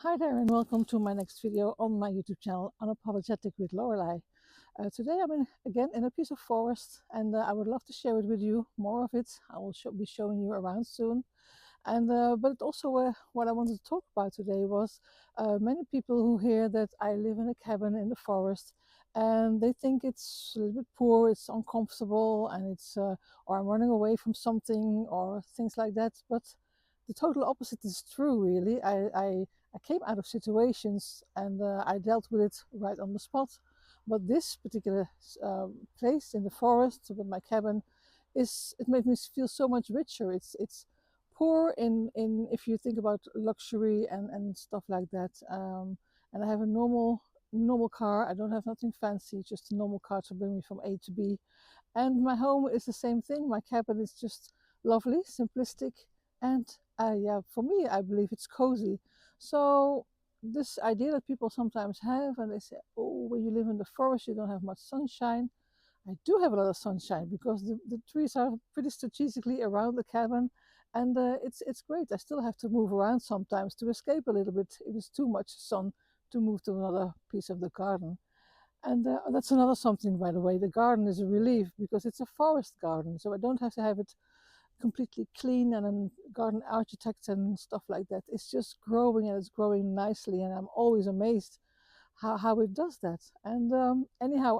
Hi there and welcome to my next video on my YouTube channel, Unapologetic with Lorelei. Today I'm again in a piece of forest and I would love to share it with you, more of it. I will be showing you around soon. But also what I wanted to talk about today was many people who hear that I live in a cabin in the forest and they think it's a little bit poor, it's uncomfortable, and or I'm running away from something or things like that. But the total opposite is true, really. I came out of situations and I dealt with it right on the spot. But this particular place in the forest with my cabin it made me feel so much richer. It's poor in if you think about luxury and stuff like that. And I have a normal car. I don't have nothing fancy, just a normal car to bring me from A to B. And my home is the same thing. My cabin is just lovely, simplistic, and yeah, for me, I believe it's cozy. So this idea that people sometimes have, and they say, "Oh, when you live in the forest, you don't have much sunshine." I do have a lot of sunshine because the trees are pretty strategically around the cabin, and it's great. I still have to move around sometimes to escape a little bit if it's too much sun to move to another piece of the garden. And that's another something, by the way. The garden is a relief because it's a forest garden, so I don't have to have it completely clean and a garden architect and stuff like that. It's just growing and it's growing nicely, and I'm always amazed how it does that. And anyhow,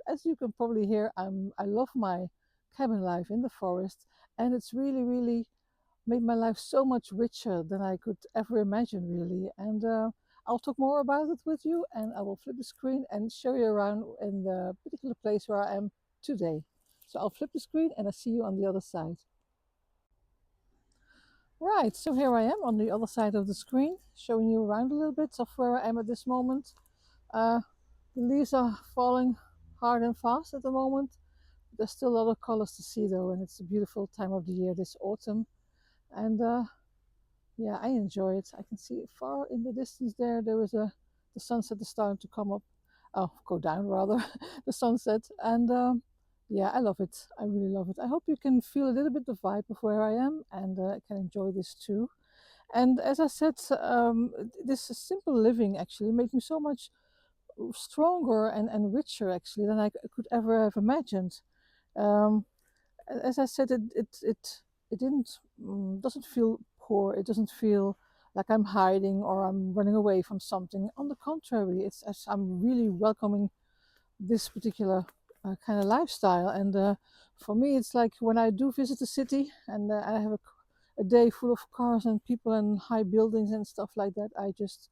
as you can probably hear, I love my cabin life in the forest, and it's really made my life so much richer than I could ever imagine, really. And I'll talk more about it with you, and I will flip the screen and show you around in the particular place where I am today. So I'll flip the screen and I'll see you on the other side. Right, so here I am on the other side of the screen, showing you around a little bit of where I am at this moment. Uh, the leaves are falling hard and fast at the moment. There's still a lot of colors to see though, and it's a beautiful time of the year this autumn. And yeah, I enjoy it. I can see far in the distance there. There is the sunset is starting to come up. Oh, go down rather, the sunset. And yeah, I love it. I really love it. I hope you can feel a little bit the vibe of where I am and can enjoy this too. And as I said, this simple living actually made me so much stronger and richer actually than I could ever have imagined. Um, as I said, it didn't doesn't feel poor. It doesn't feel like I'm hiding or I'm running away from something. On the contrary, it's as I'm really welcoming this particular kind of lifestyle. And for me, it's like when I do visit the city and I have a day full of cars and people and high buildings and stuff like that. I just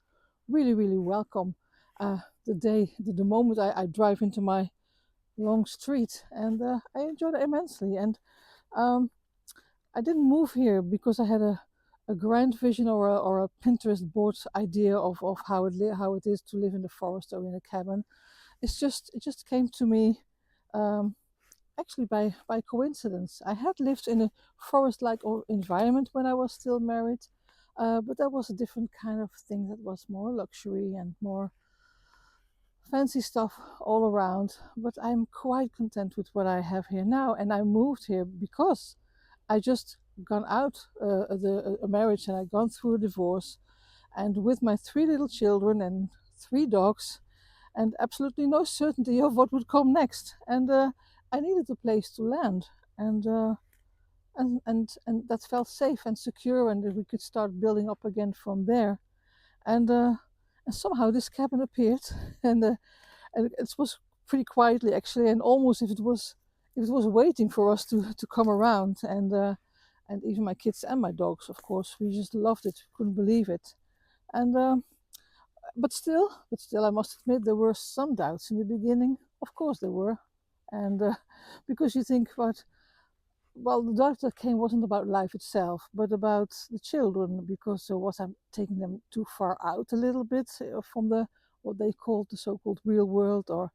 really welcome the moment I drive into my long street, and I enjoyed it immensely. And um, I didn't move here because I had a grand vision or a Pinterest board idea of how it is to live in the forest or in a cabin. It just came to me um, actually by coincidence. I had lived in a forest-like environment when I was still married, but that was a different kind of thing. That was more luxury and more fancy stuff all around. But I'm quite content with what I have here now, and I moved here because I just gone out a marriage and I gone through a divorce, and with my three little children and three dogs, and absolutely no certainty of what would come next. And I needed a place to land, and and that felt safe and secure, and that we could start building up again from there. And and somehow this cabin appeared, and and it was pretty quietly actually, and almost if it was waiting for us to come around. And even my kids and my dogs, of course, we just loved it, couldn't believe it. And but still, I must admit there were some doubts in the beginning. Of course there were, and because you think, well, the doubt that came wasn't about life itself, but about the children, because was I taking them too far out a little bit from the what they called the so-called real world, or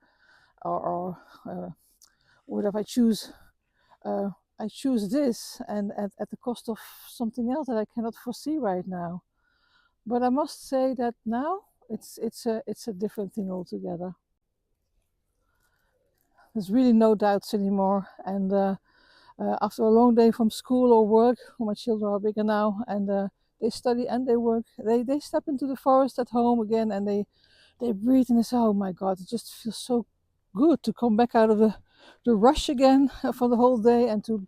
what if uh, I choose this, and at the cost of something else that I cannot foresee right now. But I must say that now it's a different thing altogether. There's really no doubts anymore. And after a long day from school or work, well, my children are bigger now, and they study and they work, they step into the forest at home again, and they breathe and they say, oh my God, it just feels so good to come back out of the rush again for the whole day, and to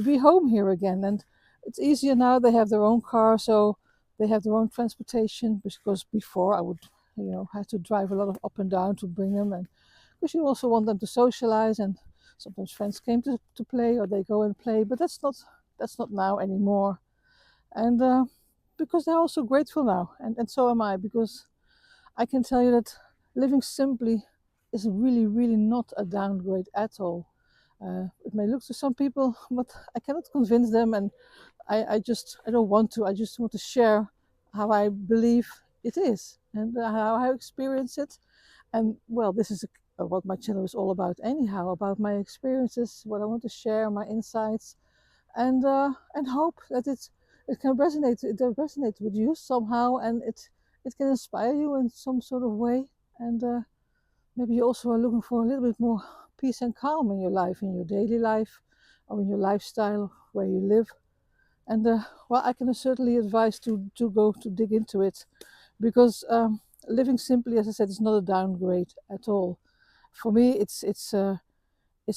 be home here again. And it's easier now. They have their own car, so they have their own transportation, because before I would, have to drive a lot of up and down to bring them, and because you also want them to socialize, and sometimes friends came to play, or they go and play, but that's not now anymore. And because they're also grateful now, and so am I, because I can tell you that living simply is really, really not a downgrade at all. It may look to some people, but I cannot convince them, and I don't want to. I just want to share how I believe it is, and how I experience it. And well, this is what my channel is all about, anyhow, about my experiences, what I want to share, my insights, and hope that it can resonate. It resonates with you somehow, and it can inspire you in some sort of way. And maybe you also are looking for a little bit more peace and calm in your life, in your daily life, or in your lifestyle where you live. And well, I can certainly advise to go to dig into it, because living simply, as I said, is not a downgrade at all. For me, it's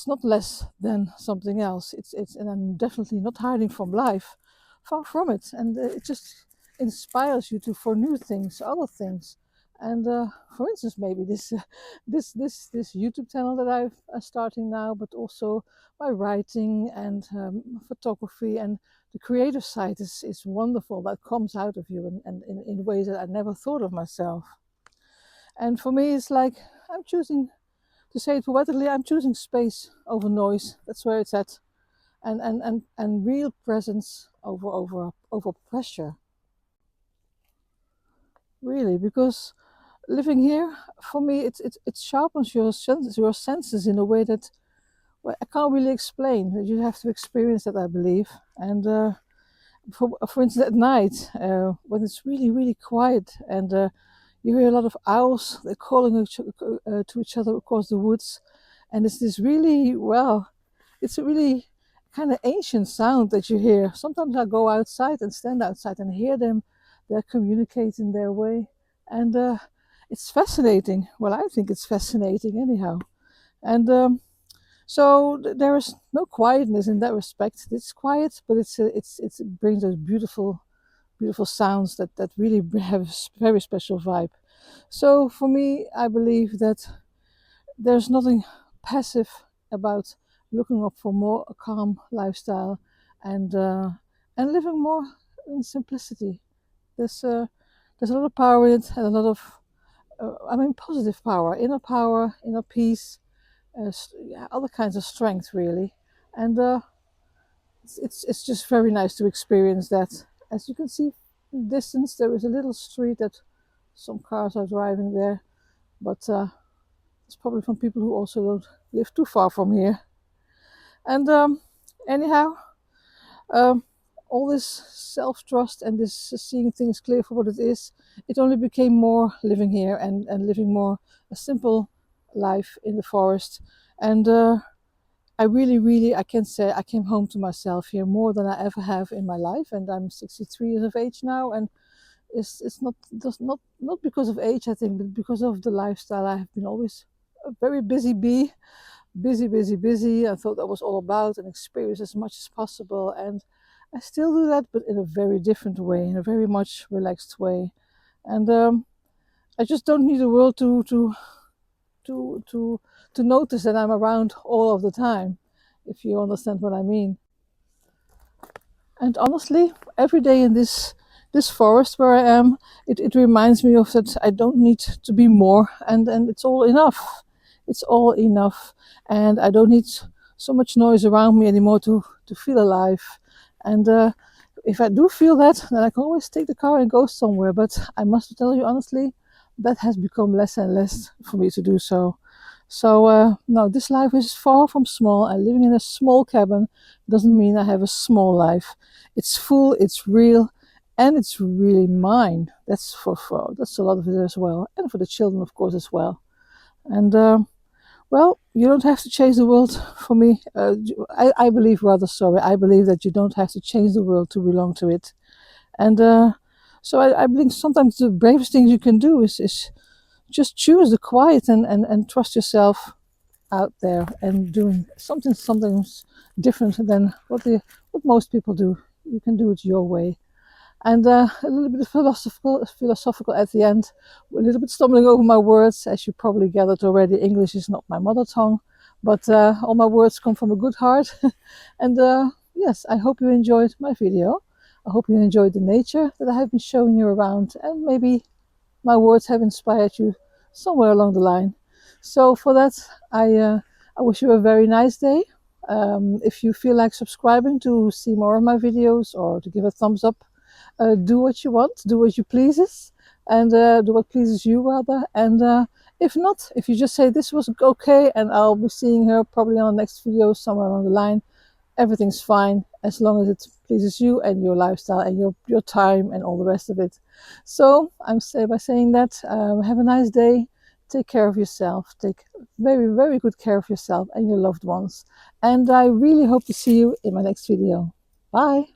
not less than something else. And I'm definitely not hiding from life, far from it. And it just inspires you to for new things, other things. And for instance, maybe this YouTube channel that I'm starting now, but also my writing and photography, and the creative side is wonderful. That comes out of you, and in ways that I never thought of myself. And for me, it's like I'm choosing, to say it poetically, I'm choosing space over noise. That's where it's at, and real presence over pressure. Really, because living here, for me, it sharpens your senses in a way that, well, I can't really explain. You have to experience that, I believe. And for instance, at night, when it's really, really quiet, and you hear a lot of owls, they're calling to each other across the woods. And it's this really, well, it's a really kind of ancient sound that you hear. Sometimes I go outside and stand outside and hear them. They're communicating their way. And it's fascinating. Well, I think it's fascinating anyhow. And so there is no quietness in that respect. It's quiet, but it brings those beautiful, beautiful sounds that really have a very special vibe. So for me, I believe that there's nothing passive about looking up for more a calm lifestyle, and living more in simplicity. There's a lot of power in it, and a lot of positive power, inner peace, yeah, other kinds of strength, really. And it's just very nice to experience that. As you can see in the distance, there is a little street that some cars are driving there, but it's probably from people who also don't live too far from here. And anyhow, um, all this self-trust and this seeing things clear for what it is, it only became more living here, and living more a simple life in the forest. And I really, really, I can say I came home to myself here more than I ever have in my life. And I'm 63 years of age now, and it's not just not because of age, I think, but because of the lifestyle. I have been always a very busy bee, busy, busy, busy. I thought that was all about and experience as much as possible, and I still do that, but in a very different way, in a very much relaxed way. And I just don't need the world to to notice that I'm around all of the time, if you understand what I mean. And honestly, every day in this forest where I am, it reminds me of that I don't need to be more, and it's all enough. It's all enough, and I don't need so much noise around me anymore to feel alive. And if I do feel that, then I can always take the car and go somewhere. But I must tell you honestly, that has become less and less for me to do so. So no, this life is far from small, and living in a small cabin doesn't mean I have a small life. It's full, it's real, and it's really mine. That's that's a lot of it as well, and for the children, of course, as well. And well, you don't have to change the world for me. I believe, rather, sorry, I believe that you don't have to change the world to belong to it. And So I believe sometimes the bravest thing you can do is just choose the quiet and trust yourself out there and doing something different than what most people do. You can do it your way. And a little bit of philosophical at the end. A little bit stumbling over my words, as you probably gathered already. English is not my mother tongue, but all my words come from a good heart. And yes, I hope you enjoyed my video. I hope you enjoyed the nature that I have been showing you around, and maybe my words have inspired you somewhere along the line. So for that, I wish you a very nice day. If you feel like subscribing to see more of my videos or to give a thumbs up, do what you want, do what you pleases, and do what pleases you rather. And if not, if you just say this was okay, and I'll be seeing her probably on the next video somewhere along the line, everything's fine as long as it pleases you and your lifestyle and your time and all the rest of it. So I'm say by saying that, have a nice day. Take care of yourself. Take very, very good care of yourself and your loved ones. And I really hope to see you in my next video. Bye.